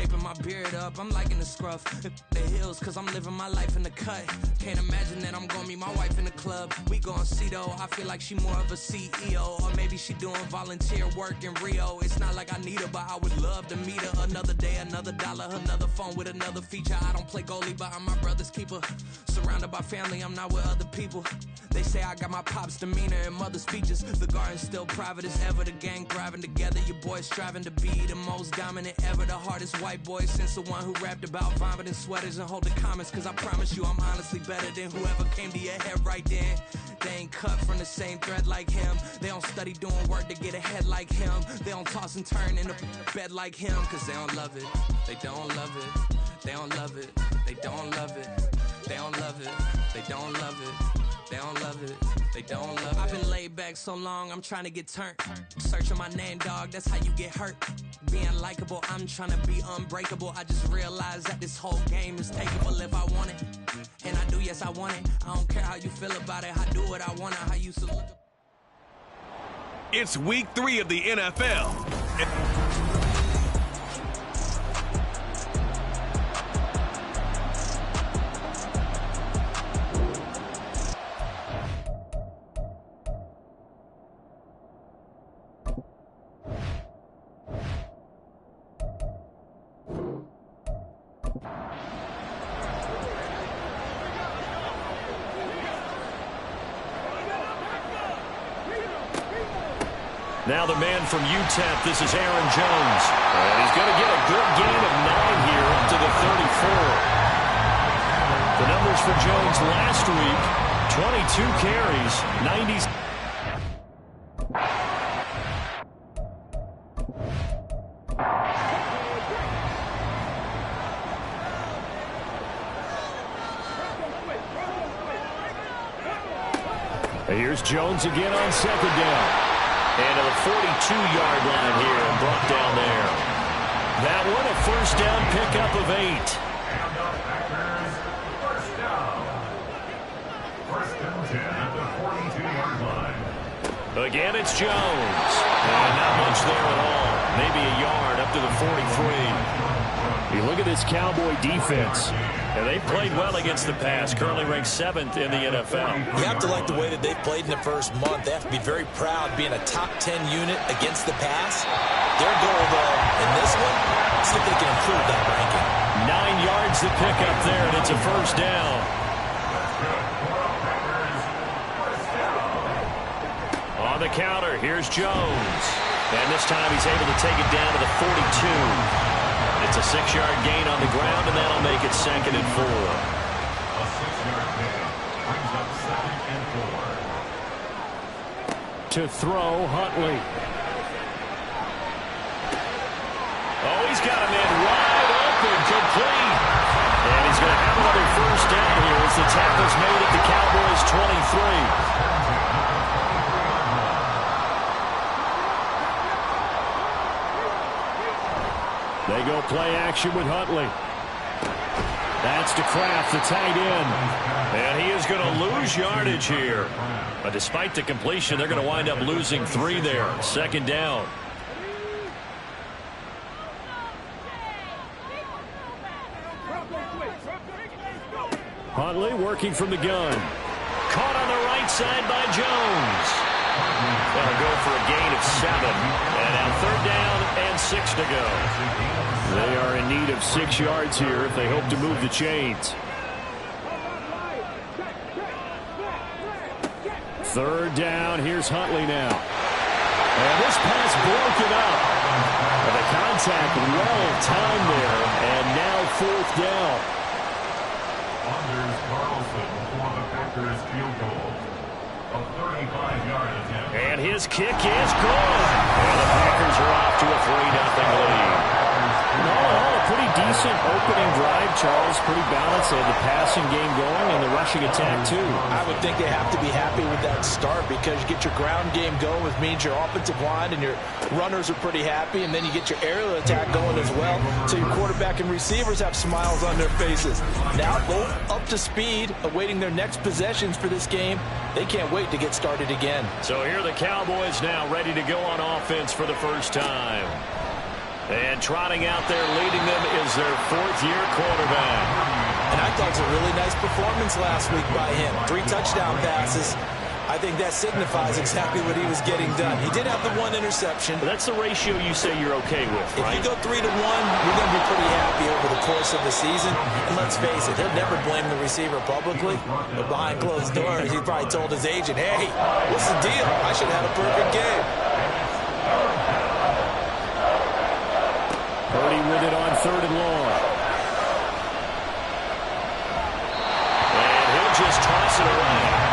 Shaping my beard up, I'm liking the scruff. The hills, cause I'm living my life in the cut. Can't imagine that I'm gonna meet my wife in the club. We gon' see though, I feel like she more of a CEO. Or maybe she doing volunteer work in Rio. It's not like I need her, but I would love to meet her. Another day, another dollar, another phone with another feature. I don't play goalie, but I'm my brother's keeper. Surrounded by family, I'm not with other people. They say I got my pop's demeanor and mother's features. The garden's still private as ever, the gang thriving together. Your boys striving to be the most dominant ever. The hardest white boy since the one who rapped about vomiting sweaters and holding comments. Cause I promise you I'm honestly better than whoever came to your head right then. They ain't cut from the same thread like him. They don't study doing work to get ahead like him. They don't toss and turn in the bed like him. Cause they don't love it, they don't love it. They don't love it, they don't love it. They don't love it, they don't love it. They don't love it, they don't love it. I've been laid back so long, I'm trying to get turned. Searching my name, dog, that's how you get hurt. Being likable, I'm trying to be unbreakable. I just realized that this whole game is takeable if I want it. And I do, yes, I want it. I don't care how you feel about it. I do what I want, how you used to look. It's week 3 of the NFL. Now the man from UTEP, this is Aaron Jones. And he's going to get a good gain of 9 here up to the 34. The numbers for Jones last week, 22 carries, 90. Here's Jones again on second down. And to the 42-yard line here and brought down there. That one a first down pickup of 8. First down. First and 10 at the 42-yard line. Again, it's Jones. And not much there at all. Maybe a yard up to the 43. You look at this Cowboy defense. And they played well against the pass, currently ranked 7th in the NFL. You have to like the way that they've played in the first month. They have to be very proud being a top 10 unit against the pass. Their goal, though, in this one, see if they can improve that ranking. 9 yards to pick up there, and it's a first down. On the counter, here's Jones. And this time he's able to take it down to the 42. It's a 6-yard gain on the ground, and that'll make it 2nd and 4. A 6-yard gain brings up 2nd and 4. To throw, Huntley. Oh, he's got him in wide open, complete. And he's going to have another first down here as the tackle's made at the Cowboys' 23. They go play action with Huntley. That's to Kraft, the tight end. And he is going to lose yardage here. But despite the completion, they're going to wind up losing 3 there. 2nd down. Huntley working from the gun. Caught on the right side by Jones. That'll go for a gain of 7. And now 3rd down and 6 to go. They are in need of 6 yards here if they hope to move the chains. 3rd down. Here's Huntley now. And this pass broken up. And the contact well timed there. And now 4th down. Anders Carlson for the Packers field goal. A 35-yard attempt. And his kick is good. And the Packers are off to a 3-0 lead. All a pretty decent opening drive, Charles. Pretty balanced. They had the passing game going and the rushing attack, too. I would think they have to be happy with that start because you get your ground game going, which means your offensive line and your runners are pretty happy, and then you get your aerial attack going as well, so your quarterback and receivers have smiles on their faces. Now both up to speed, awaiting their next possessions for this game. They can't wait to get started again. So here are the Cowboys now ready to go on offense for the first time. And trotting out there leading them their fourth-year quarterback. And I thought it was a really nice performance last week by him. 3 touchdown passes. I think that signifies exactly what he was getting done. He did have the 1 interception. But that's the ratio you say you're okay with, right? If you go 3-1, you're going to be pretty happy over the course of the season. And let's face it, he'll never blame the receiver publicly. But behind closed doors, he probably told his agent, hey, what's the deal? I should have had a perfect game. Purdy with it on 3rd and long. And he'll just toss it away.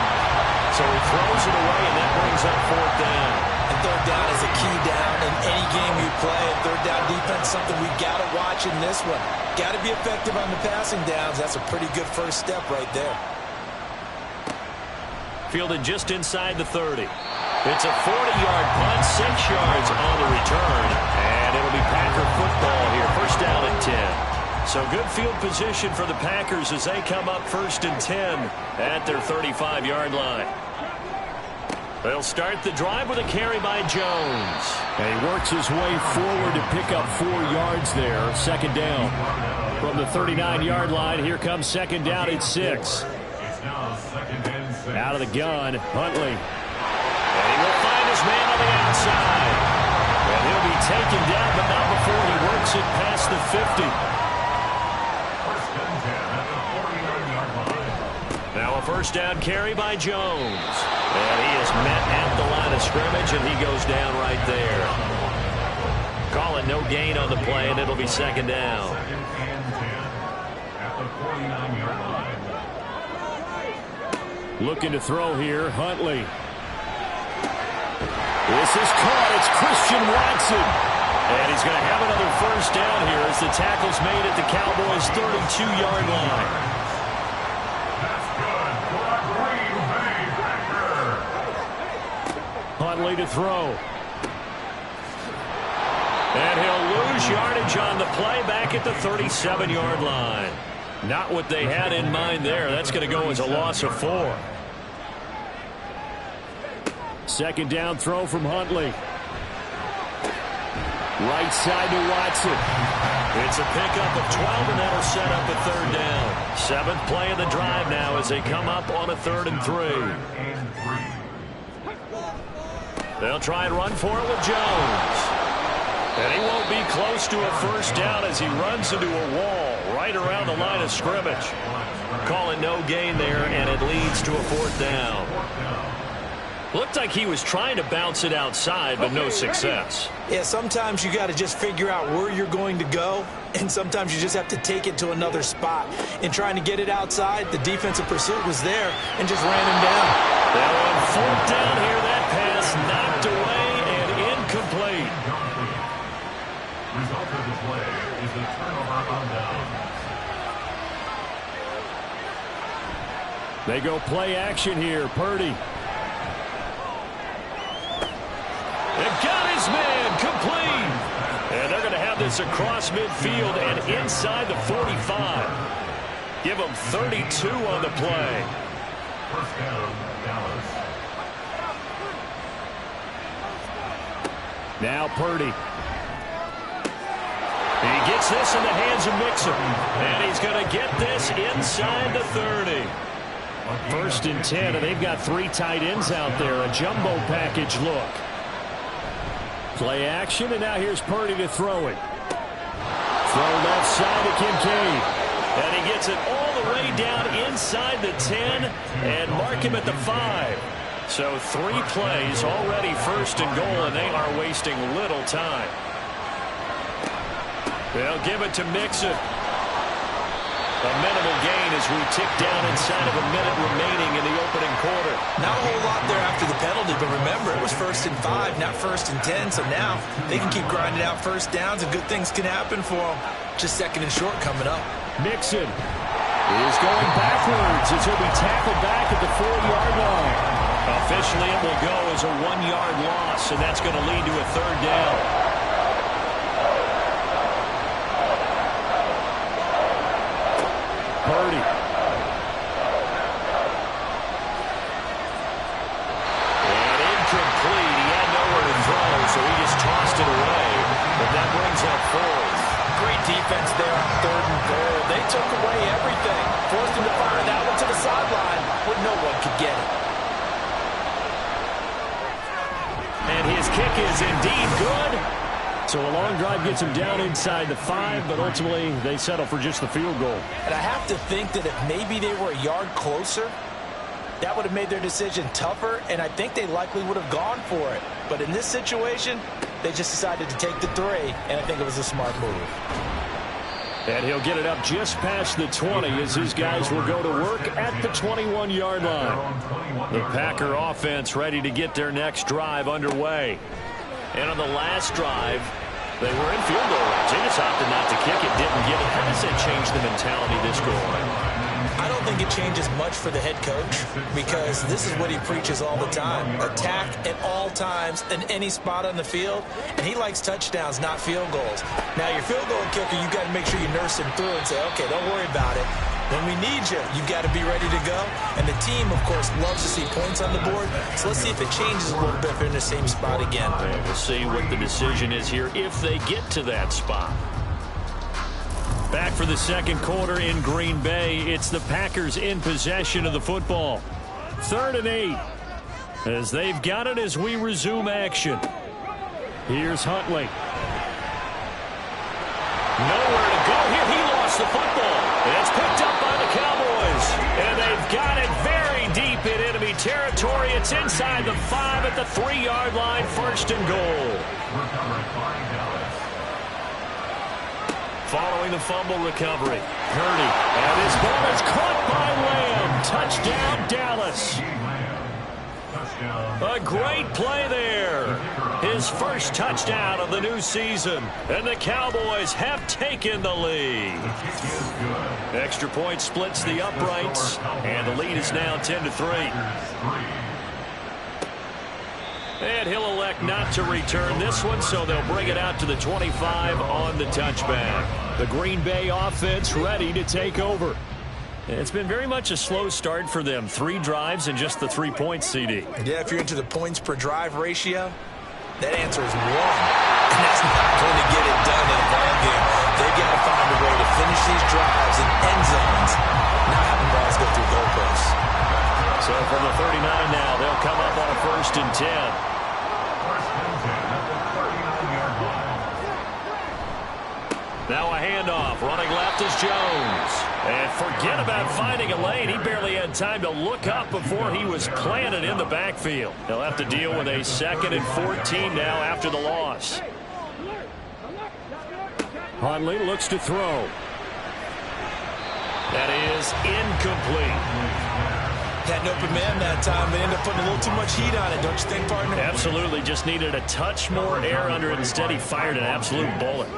So he throws it away, and that brings up 4th down. And 3rd down is a key down in any game you play. And 3rd down defense, something we've got to watch in this one. Got to be effective on the passing downs. That's a pretty good first step right there. Fielded just inside the 30. It's a 40-yard punt, 6 yards on the return. And it'll be Packer football here. First down and 10. So good field position for the Packers as they come up 1st and 10 at their 35-yard line. They'll start the drive with a carry by Jones. And he works his way forward to pick up 4 yards there. 2nd down. From the 39-yard line, here comes 2nd down at 6. It's now 2nd and 6. Out of the gun, Huntley. And he will find his man on the outside. And he'll be taken down, but not before he works it past the 50. Now a first down carry by Jones. And he is met at the line of scrimmage, and he goes down right there. Call it no gain on the play, and it'll be 2nd down. 2nd and 10 at the 49-yard line. Looking to throw here, Huntley. This is caught. It's Christian Watson. And he's going to have another first down here as the tackle's made at the Cowboys' 32-yard line. Huntley to throw. And he'll lose yardage on the play back at the 37-yard line. Not what they had in mind there. That's going to go as a loss of 4. 2nd down throw from Huntley. Right side to Watson. It's a pickup of 12, and that'll set up a 3rd down. 7th play of the drive now as they come up on a 3rd and 3. They'll try and run for it with Jones. And he won't be close to a first down as he runs into a wall right around the line of scrimmage. Calling no gain there, and it leads to a 4th down. Looked like he was trying to bounce it outside, but no success. Yeah, sometimes you got to just figure out where you're going to go, and sometimes you just have to take it to another spot. In trying to get it outside, the defensive pursuit was there and just ran him down. Now on 4th down here, that pass knocked away and incomplete. Result of the play is a turnover on down. They go play action here. Purdy. They've got his man complete. And they're going to have this across midfield and inside the 45. Give them 32 on the play. First down, Dallas. Now Purdy. He gets this in the hands of Mixon. And he's going to get this inside the 30. 1st and 10, and they've got 3 tight ends out there. A jumbo package look. Play action, and now here's Purdy to throw it. Throw left side to Kincaid. And he gets it all the way down inside the 10 and mark him at the 5. So 3 plays already 1st and goal, and they are wasting little time. They'll give it to Mixon. A minimal gain as we tick down inside of a minute remaining in the opening quarter. Not a whole lot there after the penalty, but remember, it was 1st and 5, not 1st and 10. So now they can keep grinding out first downs, and good things can happen for them. Just 2nd and short coming up. Mixon is going backwards as he'll be tackled back at the 4-yard line. Officially, it will go as a 1-yard loss, and that's going to lead to a 3rd down. Purdy. And incomplete. He had nowhere to throw, so he just tossed it away. But that brings up 4th. Great defense there on is indeed good. So a long drive gets them down inside the 5, but ultimately they settle for just the field goal. And I have to think that if maybe they were a yard closer, that would have made their decision tougher, and I think they likely would have gone for it. But in this situation, they just decided to take the 3, and I think it was a smart move. And he'll get it up just past the 20 as his guys will go to work at the 21-yard line. The Packer offense ready to get their next drive underway. And on the last drive, they were in field goal range. They just opted not to kick it, didn't get it. How does that change the mentality this goal line? I don't think it changes much for the head coach because this is what he preaches all the time. Attack at all times in any spot on the field. And he likes touchdowns, not field goals. Now, your field goal kicker, you've got to make sure you nurse him through and say, okay, don't worry about it. When we need you, you've got to be ready to go. And the team, of course, loves to see points on the board. So let's see if it changes a little bit if they're in the same spot again. And we'll see what the decision is here if they get to that spot. Back for the second quarter in Green Bay. It's the Packers in possession of the football. 3rd and 8 as they've got it as we resume action. Here's Huntley. Nowhere to go here. He lost the football. It's picked up by the Cowboys. And they've got it very deep in enemy territory. It's inside the 5 at the 3-yard line. 1st and goal. Following the fumble recovery, Purdy, and his ball is caught by Lamb. Touchdown, Dallas. A great play there. His first touchdown of the new season, and the Cowboys have taken the lead. Extra point splits the uprights, and the lead is now 10-3. And he'll elect not to return this one, so they'll bring it out to the 25 on the touchback. The Green Bay offense ready to take over. It's been very much a slow start for them. 3 drives and just the 3 points, CD. Yeah, if you're into the points per drive ratio, that answer is 1. And that's not going to get it done in a ball game. They've got to find a way to finish these drives in end zones, not having balls go through goalposts. So from the 39 now, they'll come up on a 1st and 10. Now a handoff. Running left is Jones. And forget about finding a lane. He barely had time to look up before he was planted in the backfield. They'll have to deal with a 2nd and 14 now after the loss. Huntley looks to throw. That is incomplete. Had an open man that time. They ended up putting a little too much heat on it, don't you think, partner? Absolutely. Just needed a touch more air under it. Instead, he fired an absolute bullet.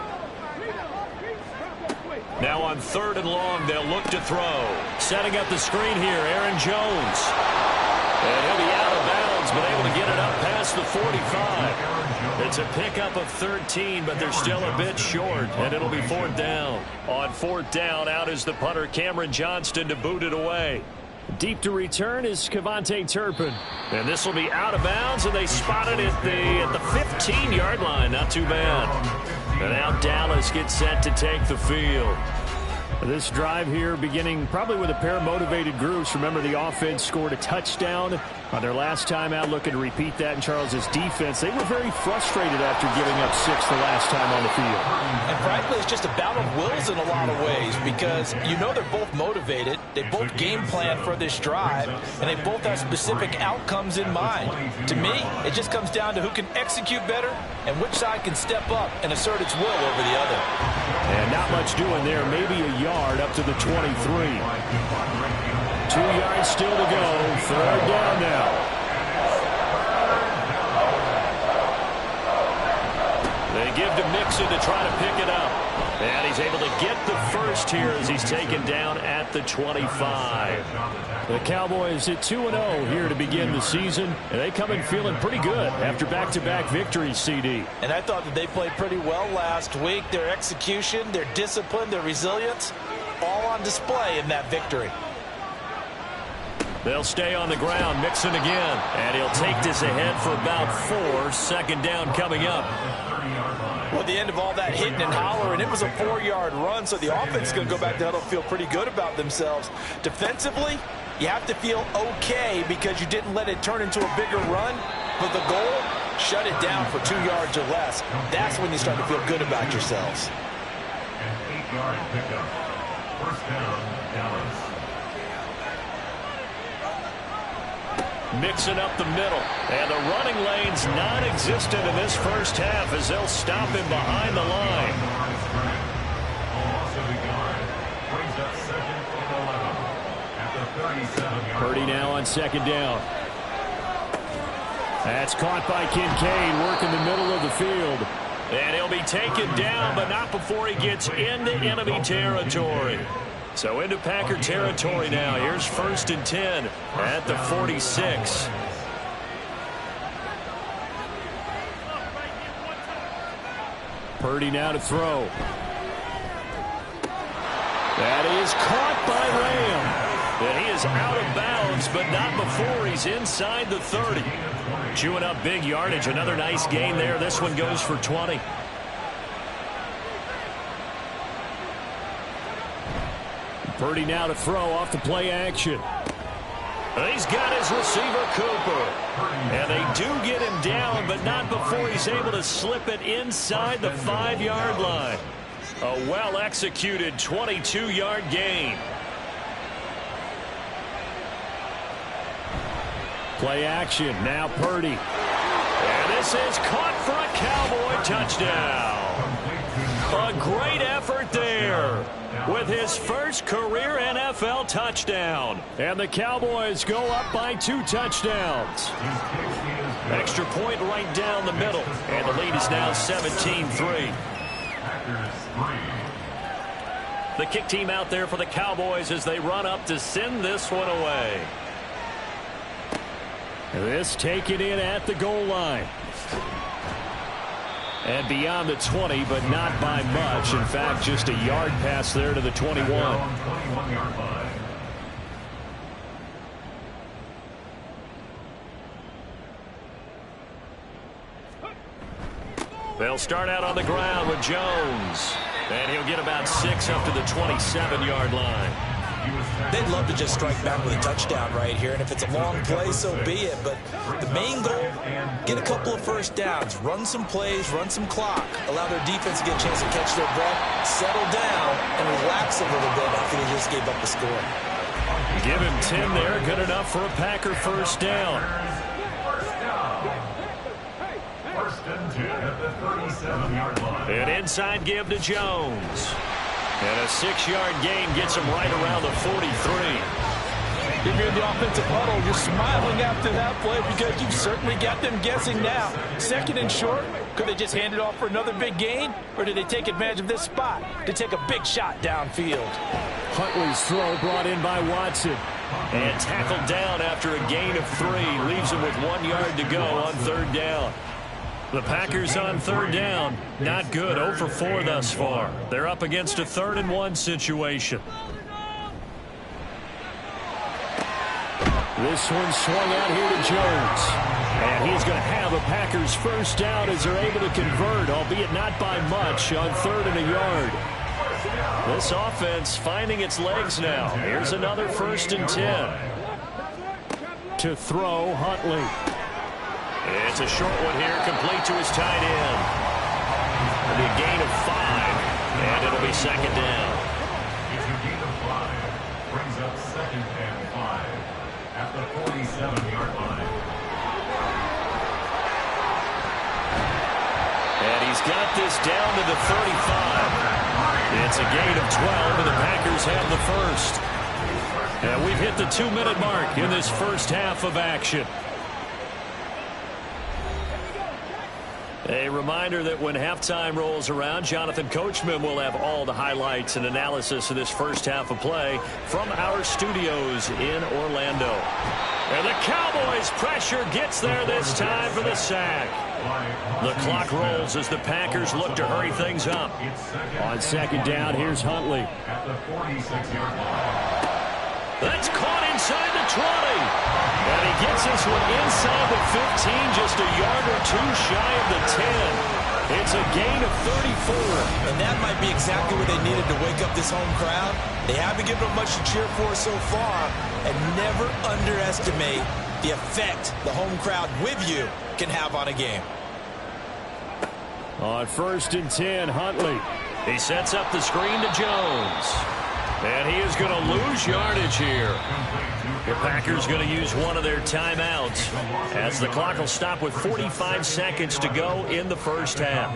Now on 3rd and long, they'll look to throw. Setting up the screen here, Aaron Jones. And he'll be out of bounds, but able to get it up past the 45. It's a pickup of 13, but they're still a bit short, and it'll be 4th down. On 4th down, out is the punter, Cameron Johnston, to boot it away. Deep to return is Kevontae Turpin. And this will be out of bounds, and they spot it at the 15-yard line. Not too bad. And now Dallas gets set to take the field. This drive here beginning probably with a pair of motivated groups. Remember, the offense scored a touchdown on their last time out, looking to repeat that in Charles's defense. They were very frustrated after giving up 6 the last time on the field. And frankly, it's just a battle of wills in a lot of ways because you know they're both motivated. They both game plan for this drive, and they both have specific outcomes in mind. To me, it just comes down to who can execute better and which side can step up and assert its will over the other. And not much doing there. Maybe a yard up to the 23. 2 yards still to go. 3rd down now. They give to Mixon to try to pick it up. And he's able to get the first here as he's taken down at the 25. The Cowboys at 2-0 here to begin the season. And they come in feeling pretty good after back-to-back victories, CD. And I thought that they played pretty well last week. Their execution, their discipline, their resilience, all on display in that victory. They'll stay on the ground. Mixon again. And he'll take this ahead for about 4. 2nd down coming up. Well, at the end of all that hitting and hollering, it was a 4-yard run, so the offense is going to go back to huddle, feel pretty good about themselves. Defensively, you have to feel okay because you didn't let it turn into a bigger run. But the goal, shut it down for 2 yards or less. That's when you start to feel good about yourselves. An 8-yard pickup. First down, Dallas. Mixing up the middle. And the running lane's non-existent in this first half as they'll stop him behind the line. Brings up 2nd and 11 at the 37-yard Purdy now on 2nd down. That's caught by Kincaid, working the middle of the field. And he'll be taken down, but not before he gets into enemy territory. So into Packer territory now. Here's 1st and 10 at the 46. Purdy now to throw. That is caught by Lamb. And he is out of bounds, but not before he's inside the 30. Chewing up big yardage. Another nice gain there. This one goes for 20. Purdy now to throw off the play action. He's got his receiver, Cooper. And they do get him down, but not before he's able to slip it inside the 5-yard line. A well-executed 22-yard gain. Play action. Now Purdy. And this is caught for a Cowboy touchdown. A great effort there with his first career NFL touchdown. And the Cowboys go up by 2 touchdowns. Extra point right down the middle. And the lead is now 17-3. The kick team out there for the Cowboys as they run up to send this one away. This taken in at the goal line. And beyond the 20, but not by much. In fact, just a yard pass there to the 21. They'll start out on the ground with Jones. And he'll get about 6 up to the 27-yard line. They'd love to just strike back with a touchdown right here, and if it's a long play, so be it. But the main goal, get a couple of first downs, run some plays, run some clock, allow their defense to get a chance to catch their breath, settle down, and relax a little bit after they just gave up the score. Give him 10 there, good enough for a Packer first down. First and 10 at the 37-yard line. An inside give to Jones. And a 6-yard gain gets him right around the 43. If you're in the offensive huddle, you're smiling after that play because you've certainly got them guessing now. 2nd and short, could they just hand it off for another big gain? Or did they take advantage of this spot to take a big shot downfield? Huntley's throw brought in by Watson. And tackled down after a gain of 3. Leaves him with 1 yard to go on 3rd down. The Packers on 3rd down. Not good. 0 for 4 thus far. They're up against a 3rd and 1 situation. This one swung out here to Jones. And he's going to have a Packers first down as they're able to convert, albeit not by much, on 3rd and a yard. This offense finding its legs now. Here's another 1st and 10. To throw, Huntley. It's a short one here, complete to his tight end. It'll be a gain of 5, and it'll be 2nd down. It's a gain of 5. Brings up 2nd and 5 at the 47-yard line. And he's got this down to the 35. It's a gain of 12, and the Packers have the first. And we've hit the 2-minute mark in this first half of action. A reminder that when halftime rolls around, Jonathan Coachman will have all the highlights and analysis of this first half of play from our studios in Orlando. And the Cowboys' pressure gets there this time for the sack. The clock rolls as the Packers look to hurry things up. On 2nd down, here's Huntley. At the 46-yard line. That's caught inside the 20. And he gets this one inside the 15, just a yard or 2 shy of the 10. It's a gain of 34. And that might be exactly what they needed to wake up this home crowd. They haven't given them much to cheer for so far. And never underestimate the effect the home crowd with you can have on a game. On 1st and 10, Huntley. He sets up the screen to Jones. And he is going to lose yardage here. The Packers going to use one of their timeouts as the clock will stop with 45 seconds to go in the first half.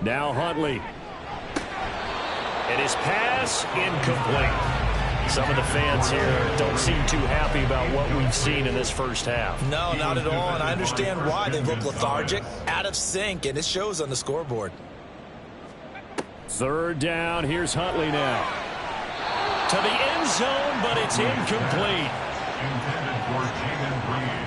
Now Huntley. And his pass incomplete. Some of the fans here don't seem too happy about what we've seen in this first half. No, not at all, and I understand why. They look lethargic, out of sync, and it shows on the scoreboard. 3rd down, here's Huntley now. To the end zone, but it's incomplete.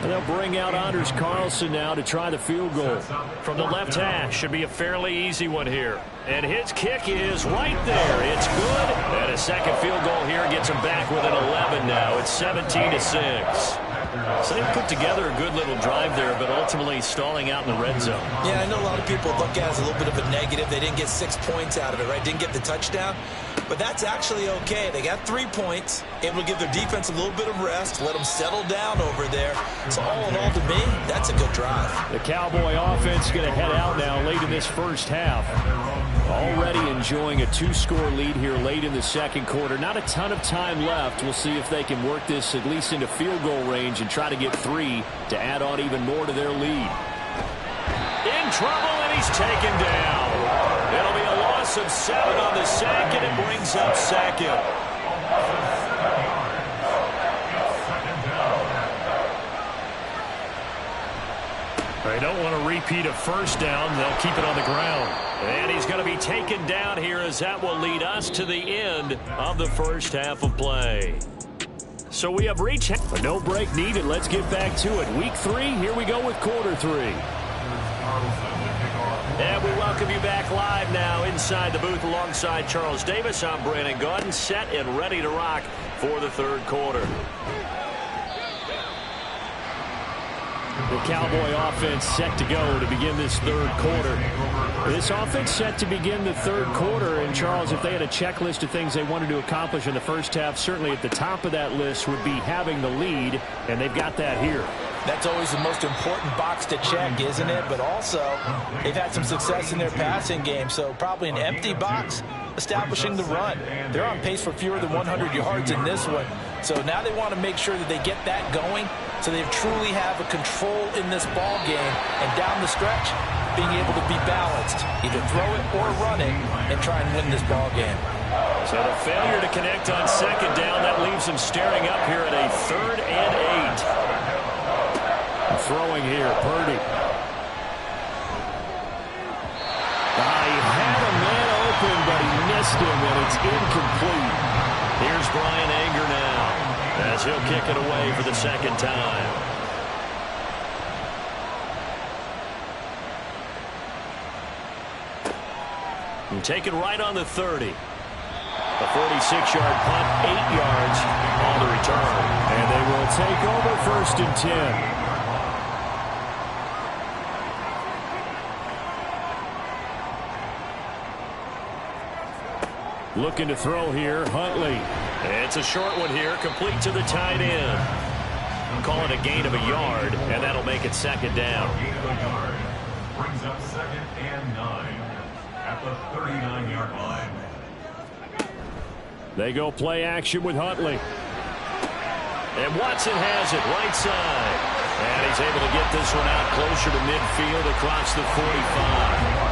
And they'll bring out Anders Carlson now to try the field goal. From the left hash, should be a fairly easy one here. And his kick is right there. It's good. And a second field goal here gets him back within 11 now. It's 17-6. So they put together a good little drive there, but ultimately stalling out in the red zone. Yeah, I know a lot of people look at it as a little bit of a negative. They didn't get 6 points out of it, right? Didn't get the touchdown. But that's actually okay. They got 3 points, able to give their defense a little bit of rest, let them settle down over there. So all in all, to me, that's a good drive. The Cowboy offense is going to head out now late in this first half. Already enjoying a 2-score lead here late in the second quarter. Not a ton of time left. We'll see if they can work this at least into field goal range and try to get 3 to add on even more to their lead. In trouble, and he's taken down. It'll be a loss of 7 on the sack, and it brings up 2nd. They don't want to repeat a first down. They'll keep it on the ground. And he's going to be taken down here as that will lead us to the end of the first half of play. So we have reached a no break needed. Let's get back to it. Week 3, here we go with quarter 3. And we welcome you back live now inside the booth alongside Charles Davis. I'm Brandon Gaudin, set and ready to rock for the third quarter. The Cowboy offense set to go to begin this third quarter. This offense set to begin the third quarter. And, Charles, if they had a checklist of things they wanted to accomplish in the first half, certainly at the top of that list would be having the lead, and they've got that here. That's always the most important box to check, isn't it? But also, they've had some success in their passing game, so probably an empty box establishing the run. They're on pace for fewer than 100 yards in this one. So now they want to make sure that they get that going so they truly have a control in this ball game. And down the stretch, being able to be balanced, either throw it or run it, and try and win this ball game. So the failure to connect on second down, that leaves them staring up here at a 3rd and 8. Throwing here, Purdy. He had a man open, but he missed him, and it's incomplete. Here's Brian Anger now, as he'll kick it away for the second time. And taken right on the 30. A 46-yard punt, 8 yards on the return. And they will take over 1st and 10. Looking to throw here, Huntley. It's a short one here, complete to the tight end. Call it a gain of a yard, and that'll make it 2nd down. Gain of a yard brings up 2nd and 9 at the 39-yard line. They go play action with Huntley. And Watson has it right side. And he's able to get this one out closer to midfield across the 45.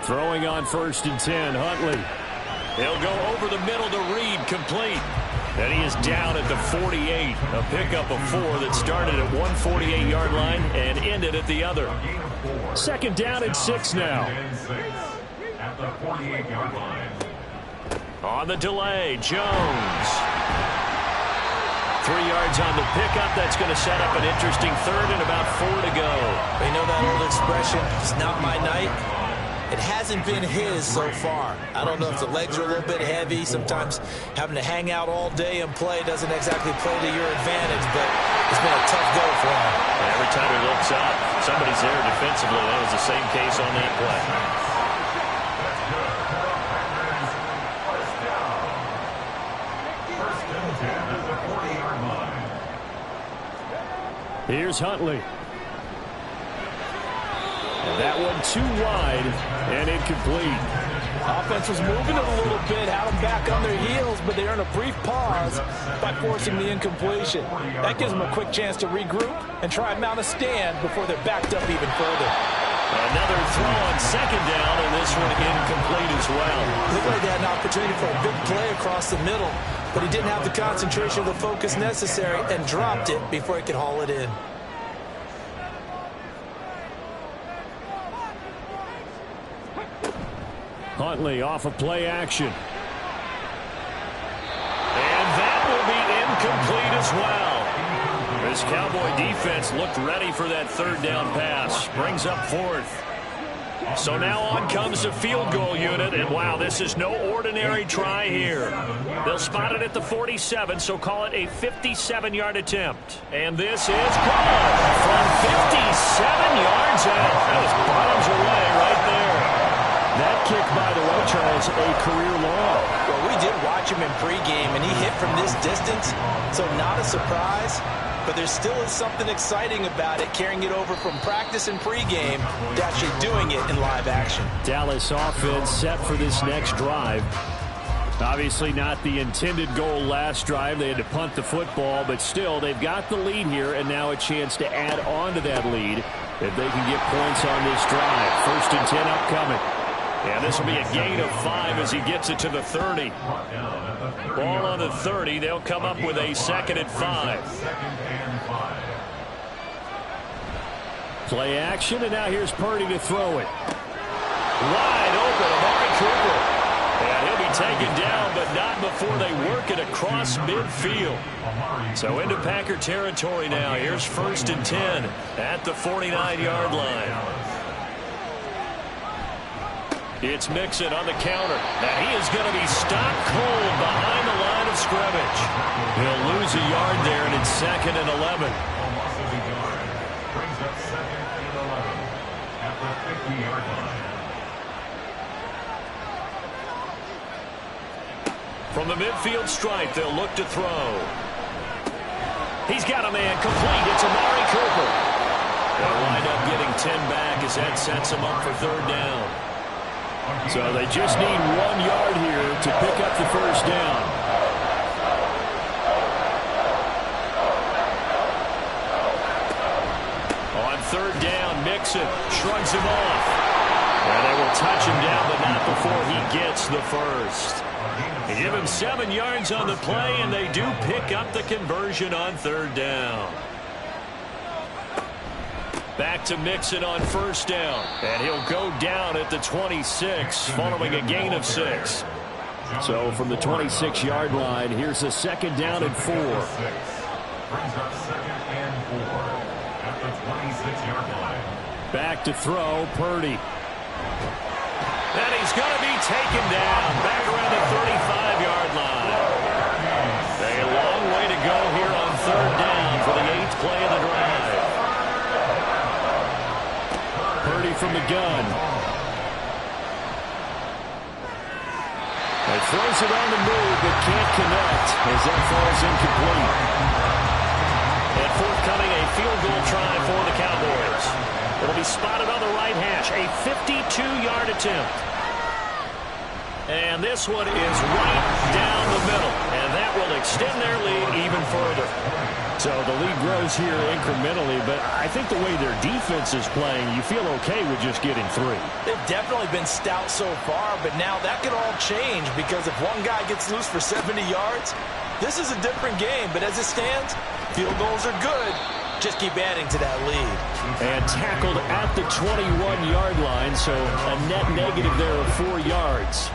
Throwing on 1st and 10, Huntley. He'll go over the middle to Reed, complete. And he is down at the 48. A pickup of 4 that started at 148-yard line and ended at the other. 2nd down and 6 now. At the 48-yard line. On the delay, Jones. 3 yards on the pickup. That's going to set up an interesting 3rd and about 4 to go. You know that old expression, it's not my night? It hasn't been his so far. I don't know if the legs are a little bit heavy. Sometimes having to hang out all day and play doesn't exactly play to your advantage, but it's been a tough go for him. And every time he looks up, somebody's there defensively. That was the same case on that play. First and 10 at the 40-yard line. Here's Huntley. And that one too wide and incomplete. Offense was moving it a little bit, had them back on their heels, but they earned a brief pause by forcing the incompletion. That gives them a quick chance to regroup and try and mount a stand before they're backed up even further. Another throw on second down, and this one incomplete as well. Looked like they had an opportunity for a big play across the middle, but he didn't have the concentration or the focus necessary and dropped it before he could haul it in. Huntley off of play action. And that will be incomplete as well. This Cowboy defense looked ready for that third down pass. Brings up fourth. So now on comes the field goal unit, and wow, this is no ordinary try here. They'll spot it at the 47, so call it a 57-yard attempt. And this is good from 57 yards out. That was bombs away right there. That kick, by the way, Charles, a career long. Well, we did watch him in pregame, and he hit from this distance, so not a surprise. But there still is something exciting about it, carrying it over from practice and pregame to actually doing it in live action. Dallas offense set for this next drive. Obviously not the intended goal last drive. They had to punt the football, but still, they've got the lead here, and now a chance to add on to that lead if they can get points on this drive. 1st and 10 upcoming. And this will be a gain of 5 as he gets it to the 30. Ball on the 30. They'll come up with a 2nd and 5. Play action, and now here's Purdy to throw it. Wide open, Amari Cooper. And he'll be taken down, but not before they work it across midfield. So into Packer territory now. Here's 1st and 10 at the 49-yard line. It's Mixon on the counter, and he is going to be stopped cold behind the line of scrimmage. He'll lose a yard there, and it's 2nd and 11. Brings up 2nd and 11 at the 50-yard line. From the midfield stripe, they'll look to throw. He's got a man complete. It's Amari Cooper. They'll wind up getting 10 back as that sets him up for 3rd down. So they just need 1 yard here to pick up the 1st down. On 3rd down, Mixon shrugs him off. And they will touch him down, but not before he gets the 1st. They give him 7 yards on the play, and they do pick up the conversion on 3rd down. Back to Mixon on 1st down. And he'll go down at the 26 following a gain of 6. So from the 26-yard line, here's a 2nd down and 4. Brings up 2nd and 4 at the 26-yard line. Back to throw, Purdy. And he's going to be taken down back around the 35-yard line. A long way to go here on 3rd down for the 8th play of the drive. Purdy from the gun. He throws it on the move, but can't connect as that falls incomplete. And forthcoming, a field goal try for the Cowboys. It'll be spotted on the right hash, a 52-yard attempt. And this one is right down the middle, and that will extend their lead even further. So the lead grows here incrementally, but I think the way their defense is playing, you feel okay with just getting 3. They've definitely been stout so far, but now that could all change because if one guy gets loose for 70 yards, this is a different game. But as it stands, field goals are good. Just keep adding to that lead. And tackled at the 21-yard line, so a net negative there of 4 yards.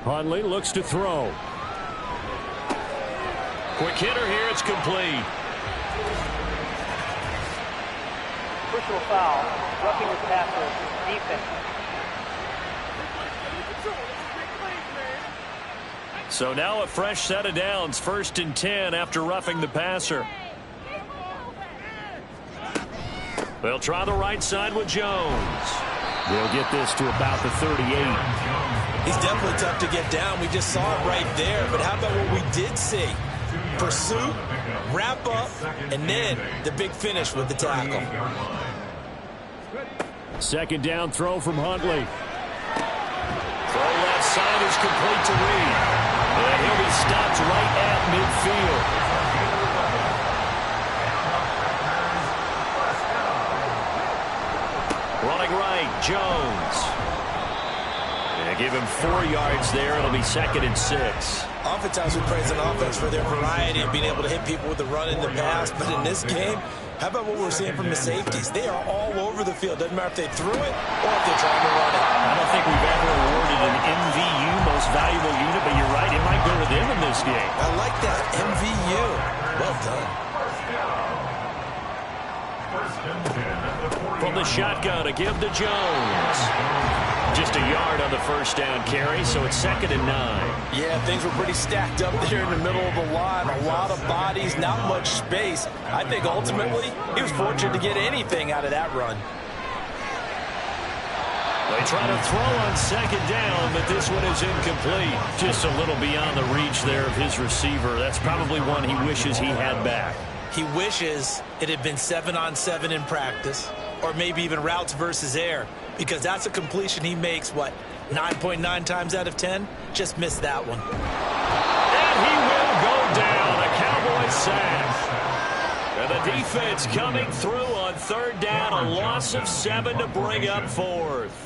Huntley looks to throw. Quick hitter here, it's complete. Personal foul, roughing the passer, defense. So now a fresh set of downs, 1st and 10 after roughing the passer. They'll try the right side with Jones. They'll get this to about the 38. He's definitely tough to get down. We just saw it right there. But how about what we did see? Pursuit, wrap up, and then the big finish with the tackle. 2nd down throw from Huntley. Throw left side is complete to Reed. And he'll be stopped right at midfield. Running right, Jones. And give him 4 yards there. It'll be 2nd and 6. Oftentimes we praise an offense for their variety of being able to hit people with the run in the pass. But in this game, how about what we're seeing from the safeties? They are all over the field. Doesn't matter if they threw it or if they're trying to run it. I don't think we've ever awarded an MVU, most valuable unit, but you're right, it might go to them in this game. I like that, MVU. Well done. From the shotgun, a give to Jones. Just a yard on the 1st down carry, so it's 2nd and 9. Yeah, things were pretty stacked up there in the middle of the line. A lot of bodies, not much space. I think ultimately he was fortunate to get anything out of that run. They try to throw on 2nd down, but this one is incomplete. Just a little beyond the reach there of his receiver. That's probably one he wishes he had back. He wishes it had been 7-on-7 in practice, or maybe even routes versus air, because that's a completion he makes, 9.9 times out of 10? Just missed that one. And he will go down. A Cowboy sack. And the defense coming through on 3rd down. A loss of 7 to bring up 4th.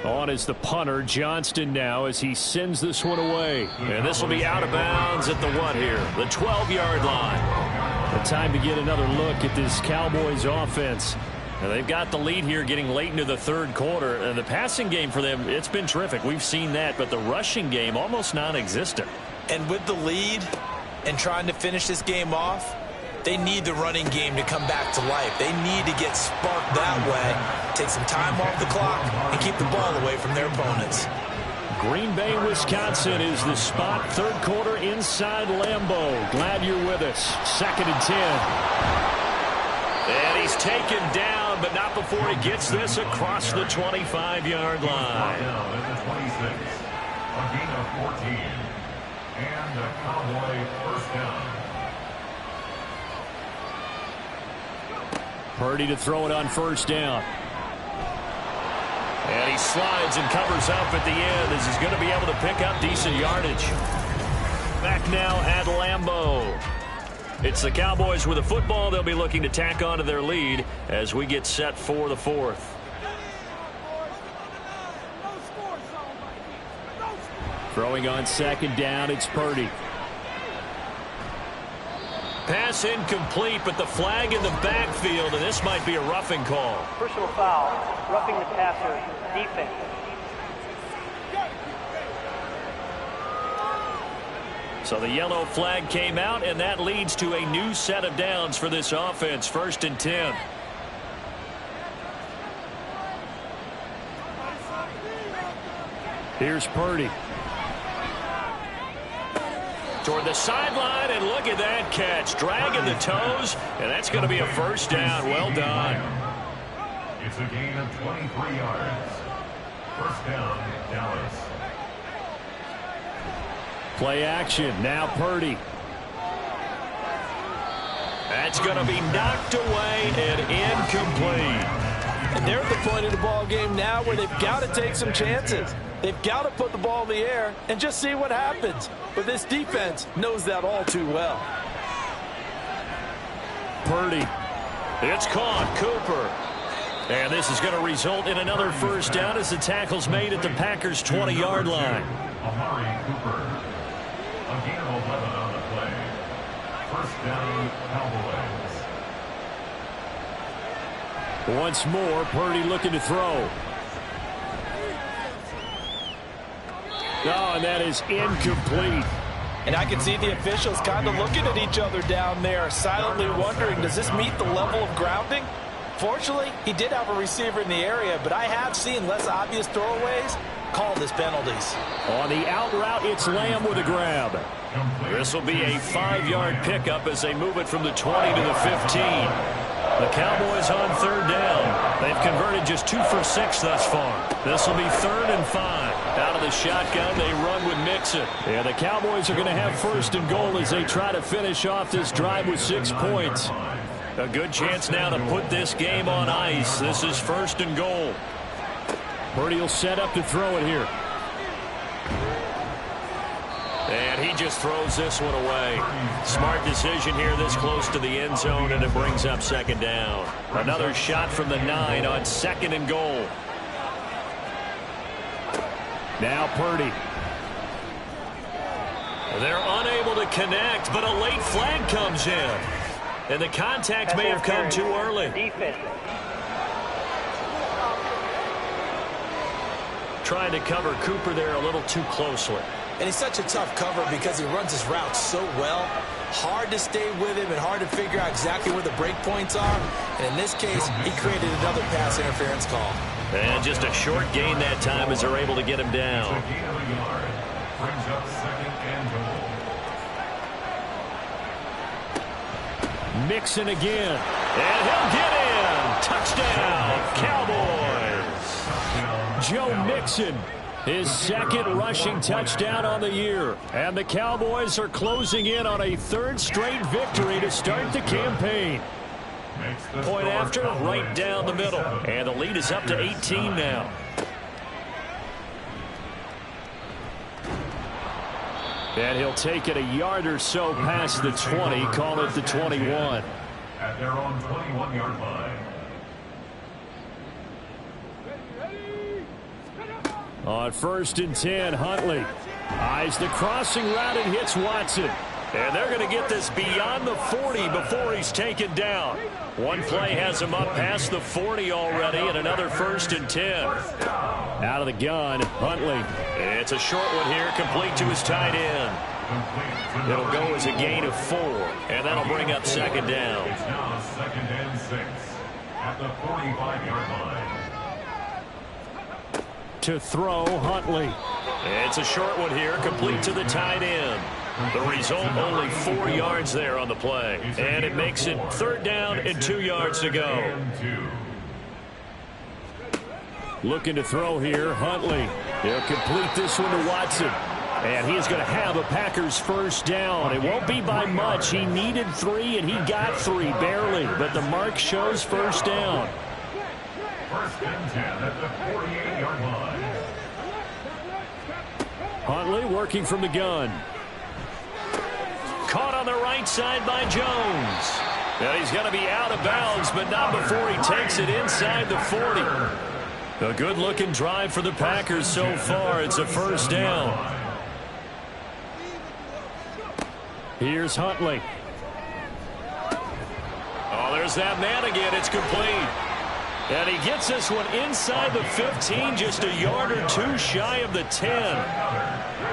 On is the punter, Johnston, now as he sends this one away. And this will be out of bounds at the what here? The 12-yard line. The time to get another look at this Cowboys offense. And they've got the lead here getting late into the 3rd quarter. And the passing game for them, it's been terrific. We've seen that. But the rushing game, almost non-existent. And with the lead and trying to finish this game off, they need the running game to come back to life. They need to get sparked that way, take some time off the clock, and keep the ball away from their opponents. Green Bay, Wisconsin is the spot. 3rd quarter inside Lambeau. Glad you're with us. 2nd and 10. And he's taken down, but not before he gets this across the 25-yard line. Down at the 26. A gain of 14. And a Cowboy 1st down. Purdy to throw it on 1st down. And he slides and covers up at the end as he's going to be able to pick up decent yardage. Back now at Lambeau. It's the Cowboys with the football. They'll be looking to tack on to their lead as we get set for the 4th. Throwing on 2nd down, it's Purdy. Pass incomplete, but the flag in the backfield, and this might be a roughing call. Personal foul, roughing the passer, defense. So the yellow flag came out, and that leads to a new set of downs for this offense. 1st and 10. Here's Purdy. Toward the sideline, and look at that catch. Dragging the toes, and that's going to be a 1st down. Well done. It's a gain of 23 yards. 1st down, Dallas. Play action. Now Purdy. That's going to be knocked away and incomplete. And they're at the point of the ball game now where they've got to take some chances. They've got to put the ball in the air and just see what happens. But this defense knows that all too well. Purdy. It's caught. Cooper. And this is going to result in another 1st down as the tackle's made at the Packers' 20-yard line. Amari Cooper. A gain of 11 on the play. 1st down, Cowboys. Once more, Purdy looking to throw. Oh, and that is incomplete. And I can see the officials kind of looking at each other down there, silently wondering, does this meet the level of grounding? Fortunately, he did have a receiver in the area, but I have seen less obvious throwaways called as penalties. On the out route, it's Lamb with a grab. This will be a 5-yard pickup as they move it from the 20 to the 15. The Cowboys on third down. They've converted just 2 for 6 thus far. This will be 3rd and 5. Out of the shotgun, they run with Mixon. Yeah, the Cowboys are going to have 1st and goal as they try to finish off this drive with 6 points. A good chance now to put this game on ice. This is 1st and goal. Purdy will set up to throw it here. And he just throws this one away. Smart decision here this close to the end zone, and it brings up 2nd down. Another shot from the 9 on 2nd and goal. Now Purdy. They're unable to connect, but a late flag comes in. And the contact may have come too early. Defense. Trying to cover Cooper there a little too closely. And he's such a tough cover because he runs his route so well. Hard to stay with him and hard to figure out exactly where the break points are. And in this case, he created another pass interference call. And just a short gain that time as they're able to get him down. Brings up 2nd and goal. Mixon again. And he'll get in. Touchdown, Cowboys. Joe Mixon, his 2nd rushing touchdown on the year. And the Cowboys are closing in on a 3rd straight victory to start the campaign. Point after, right down the middle. And the lead is up to 18 now. And he'll take it a yard or so past the 20, call it the 21. At their own 21-yard line. On 1st and 10, Huntley eyes the crossing route and hits Watson. And they're going to get this beyond the 40 before he's taken down. One play has him up past the 40 already, and another 1st and 10. Out of the gun, Huntley. It's a short one here, complete to his tight end. It'll go as a gain of 4, and that'll bring up 2nd down. It's now 2nd and 6 at the 45-yard line. To throw, Huntley. It's a short one here, complete to the tight end. The result, only 4 yards there on the play. And it makes it 3rd down and 2 yards to go. Looking to throw here, Huntley. He'll complete this one to Watson. And he's going to have a Packers 1st down. It won't be by much. He needed 3, and he got 3, barely. But the mark shows 1st down. 1st and 10 at the 48-yard line. Huntley working from the gun. Caught on the right side by Jones. And he's going to be out of bounds, but not before he takes it inside the 40. A good-looking drive for the Packers so far. It's a 1st down. Here's Huntley. Oh, there's that man again. It's complete. And he gets this one inside the 15, just a yard or 2 shy of the 10.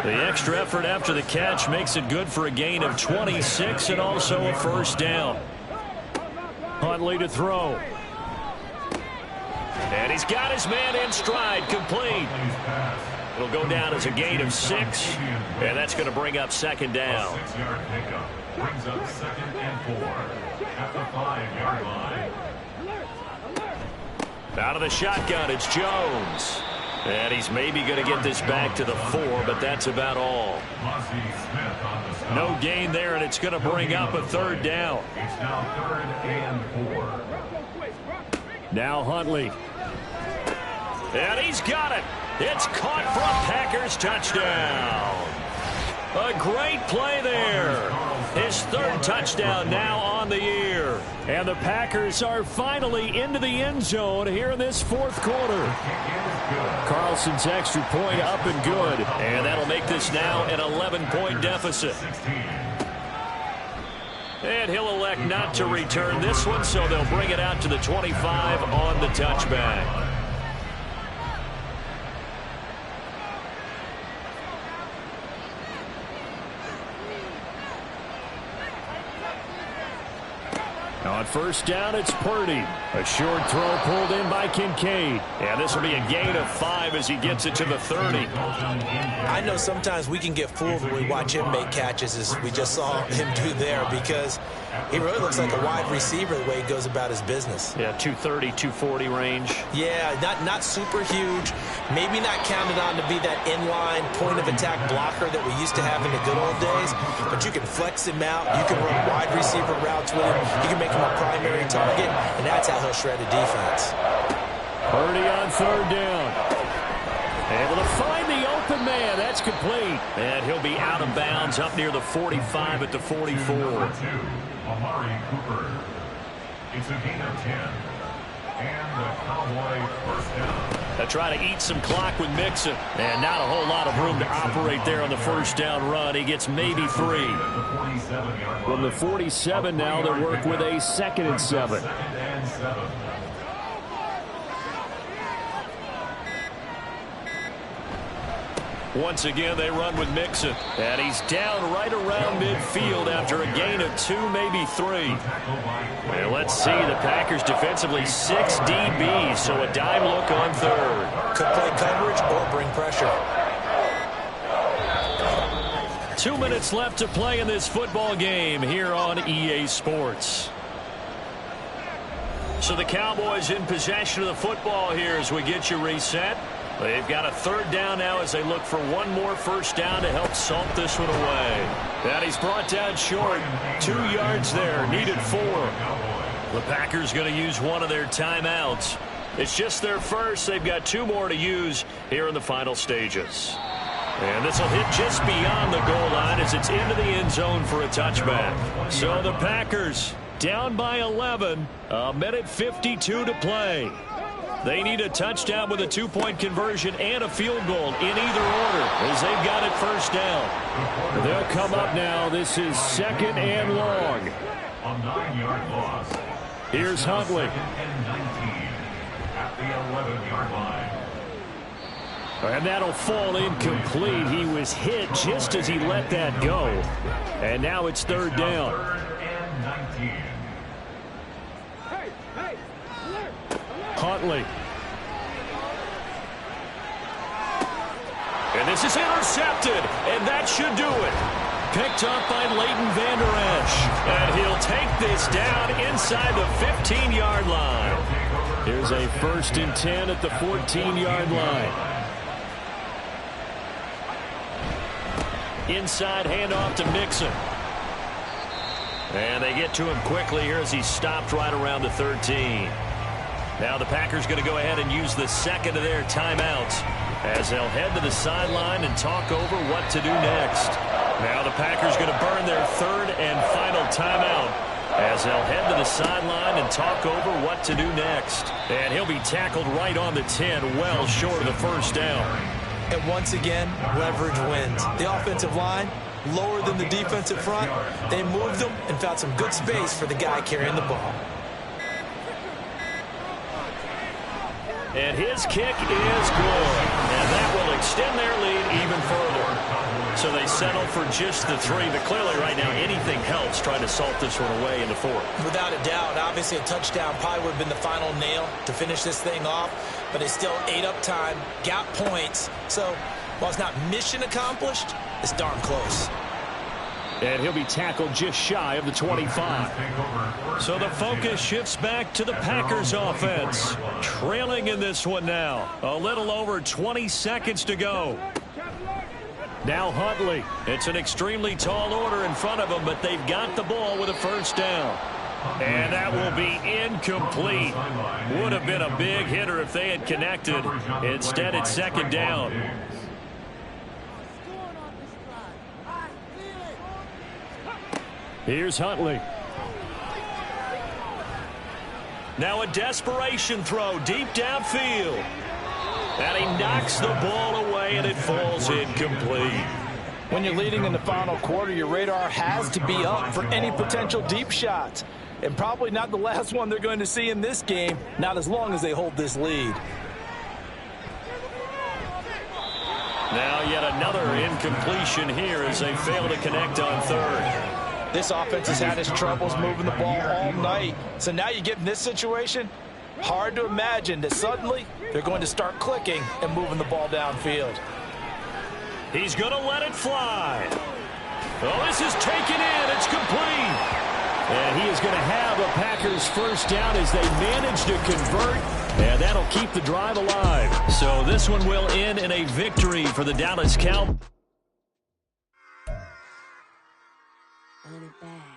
The extra effort after the catch makes it good for a gain of 26 and also a 1st down. Huntley to throw. And he's got his man in stride, complete. It'll go down as a gain of 6, and that's going to bring up 2nd down. A 6-yard pickup brings up 2nd and 4 at the 5-yard line. Out of the shotgun, it's Jones. And he's maybe going to get this back to the 4, but that's about all. No gain there, and it's going to bring up a 3rd down. It's now 3rd and 4. Now Huntley. And he's got it. It's caught for a Packers touchdown. A great play there. His 3rd touchdown now on the year. And the Packers are finally into the end zone here in this 4th quarter. Carlson's extra point up and good. And that'll make this now an 11-point deficit. And he'll elect not to return this one, so they'll bring it out to the 25 on the touchback. On first down, it's Purdy. A short throw pulled in by Kincaid. And this will be a gain of 5 as he gets it to the 30. I know sometimes we can get fooled when we watch him make catches, as we just saw him do there, because he really looks like a wide receiver the way he goes about his business. Yeah, 230, 240 range. Yeah, not super huge. Maybe not counted on to be that inline point-of-attack blocker that we used to have in the good old days, but you can flex him out. You can run wide receiver routes with him. You can make him a primary target, and that's how he'll shred a defense. Purdy on third down. Able to find the open man. That's complete. And he'll be out of bounds up near the 45 at the 44. Amari Cooper. It's a gain of 10. And the Cowboy first down. They try to eat some clock with Mixon. And not a whole lot of room to operate there on the first down run. He gets maybe 3. From the 47 now, they work with a 2nd and 7. Once again, they run with Mixon. And he's down right around midfield after a gain of 2, maybe 3. And let's see, the Packers defensively 6 DBs, so a dime look on third. Could play coverage or bring pressure. 2 minutes left to play in this football game here on EA Sports. So the Cowboys in possession of the football here as we get you reset. They've got a third down now as they look for one more first down to help salt this one away. And he's brought down short. 2 yards there, needed 4. The Packers going to use one of their timeouts. It's just their first. They've got 2 more to use here in the final stages. And this will hit just beyond the goal line as it's into the end zone for a touchback. So the Packers down by 11, a minute 52 to play. They need a touchdown with a 2-point conversion and a field goal in either order as they've got it first down. They'll come up now. This is 2nd and long. A 9-yard loss. Here's Huntley. And 19 at the 11-yard line. And that'll fall incomplete. He was hit just as he let that go. And now it's third down. 3rd and 19. Huntley. And this is intercepted, and that should do it. Picked up by Leighton Vander Esch. And he'll take this down inside the 15-yard line. Here's a 1st and 10 at the 14-yard line. Inside handoff to Mixon. And they get to him quickly here as he stopped right around the 13. Now the Packers going to go ahead and use the 2nd of their timeouts as they'll head to the sideline and talk over what to do next. Now the Packers going to burn their 3rd and final timeout as they'll head to the sideline and talk over what to do next. And he'll be tackled right on the 10, well short of the first down. And once again, leverage wins. The offensive line, lower than the defensive front. They moved them and found some good space for the guy carrying the ball. And his kick is good. And that will extend their lead even further. So they settle for just the 3. But clearly right now anything helps trying to salt this one away in the 4th. Without a doubt, obviously a touchdown probably would have been the final nail to finish this thing off. But they still ate up time, got points. So while it's not mission accomplished, it's darn close. And he'll be tackled just shy of the 25. So the focus shifts back to the Packers offense. Trailing in this one now. A little over 20 seconds to go. Now Huntley. It's an extremely tall order in front of them, but they've got the ball with a first down. And that will be incomplete. Would have been a big hitter if they had connected. Instead, it's 2nd down. Here's Huntley. Now a desperation throw deep downfield. And he knocks the ball away, and it falls incomplete. When you're leading in the final quarter, your radar has to be up for any potential deep shots. And probably not the last one they're going to see in this game, not as long as they hold this lead. Now yet another incompletion here as they fail to connect on third. This offense has had its troubles moving the ball all night. So now you get in this situation, hard to imagine that suddenly they're going to start clicking and moving the ball downfield. He's going to let it fly. Oh, this is taken in. It's complete. And he is going to have a Packers first down as they manage to convert. And that'll keep the drive alive. So this one will end in a victory for the Dallas Cowboys. On it back.